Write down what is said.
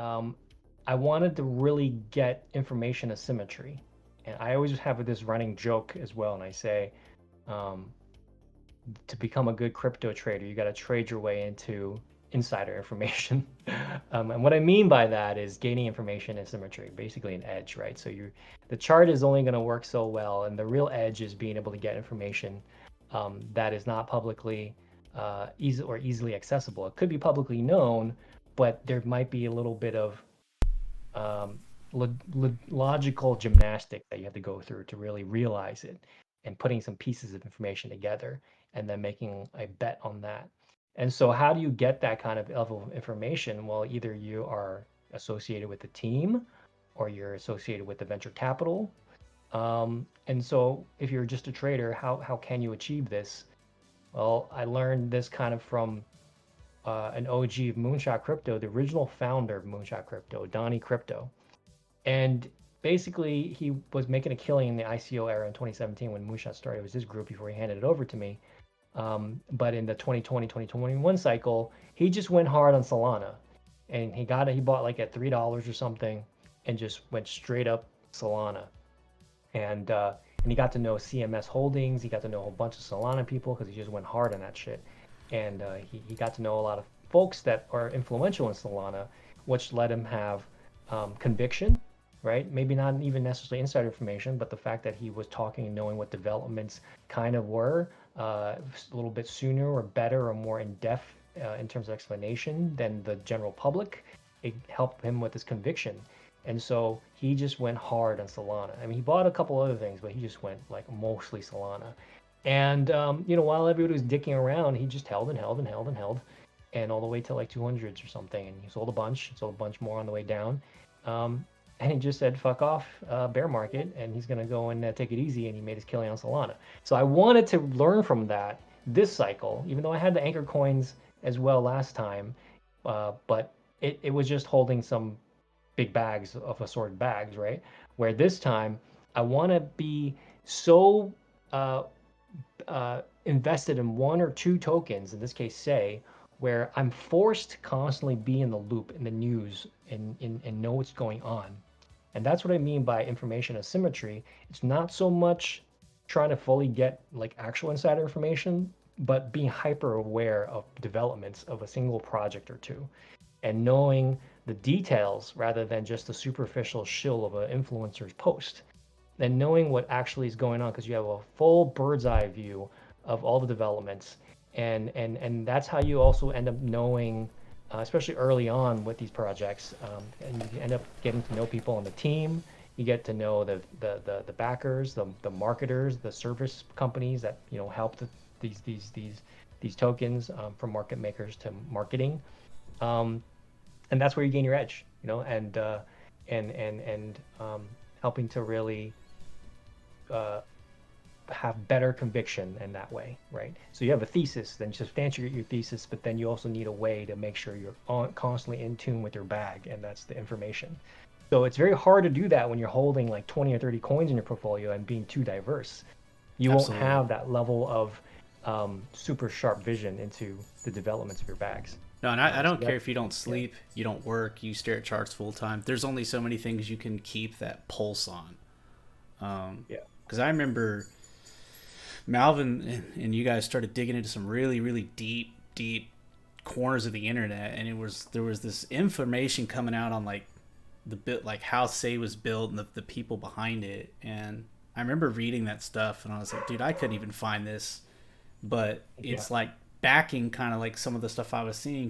um, I wanted to really get information asymmetry. And I always have this running joke as well. And I say, um, to become a good crypto trader, you got to trade your way into insider information. And what I mean by that is gaining information asymmetry, basically an edge, right? So the chart is only going to work so well, and the real edge is being able to get information that is not publicly easily accessible. It could be publicly known, but there might be a little bit of um, logical gymnastic that you have to go through to really realize it, and putting some pieces of information together and then making a bet on that. And so, how do you get that kind of level of information? Well, either you are associated with the team or you're associated with the venture capital. And so, if you're just a trader, how can you achieve this? Well, I learned this kind of from an OG of Moonshot Crypto, the original founder of Moonshot Crypto, Donnie Crypto. And basically, he was making a killing in the ICO era in 2017 when Moonshot started. It was his group before he handed it over to me. But in the 2020, 2021 cycle, he just went hard on Solana. And he bought like at $3 or something and just went straight up Solana. And he got to know CMS Holdings. He got to know a whole bunch of Solana people because he just went hard on that shit. And he got to know a lot of folks that are influential in Solana, which let him have conviction, right? Maybe not even necessarily insider information, but the fact that he was talking and knowing what developments kind of were a little bit sooner or better or more in depth in terms of explanation than the general public, it helped him with his conviction. And so he just went hard on Solana. I mean, he bought a couple other things, but he just went like mostly Solana. And while everybody was dicking around, he just held and held and held and held, and all the way to like 200s or something. And he sold a bunch more on the way down. And he just said, "Fuck off, bear market," and he's gonna go and take it easy. And he made his killing on Solana. So I wanted to learn from that this cycle, even though I had the anchor coins as well last time, but it was just holding some big bags of assorted bags, right? Where this time I want to be so uh, invested in one or two tokens, in this case, say, where I'm forced to constantly be in the loop in the news and know what's going on. And that's what I mean by information asymmetry. It's not so much trying to fully get like actual insider information, but being hyper aware of developments of a single project or two and knowing the details rather than just the superficial shill of an influencer's post, and knowing what actually is going on because you have a full bird's eye view of all the developments. And that's how you also end up knowing, especially early on with these projects, and you end up getting to know people on the team. You get to know the backers, the marketers, the service companies that help these tokens, from market makers to marketing. um, and that's where you gain your edge, and helping to really uh, have better conviction in that way, right? So you have a thesis, then you substantiate your thesis, but then you also need a way to make sure you're constantly in tune with your bag, and that's the information. So it's very hard to do that when you're holding like 20 or 30 coins in your portfolio and being too diverse. You won't Absolutely. have that level of super sharp vision into the developments of your bags. No, and I So don't care that, if you don't yeah, sleep, you don't work, you stare at charts full time. There's only so many things you can keep that pulse on. yeah, Because I remember Malvin and you guys started digging into some really, really deep, deep corners of the internet, and there was this information coming out on like the bit like how Say was built and the people behind it. And I remember reading that stuff, and I was like, dude, I couldn't even find this, but yeah, it's like backing kind of like some of the stuff I was seeing.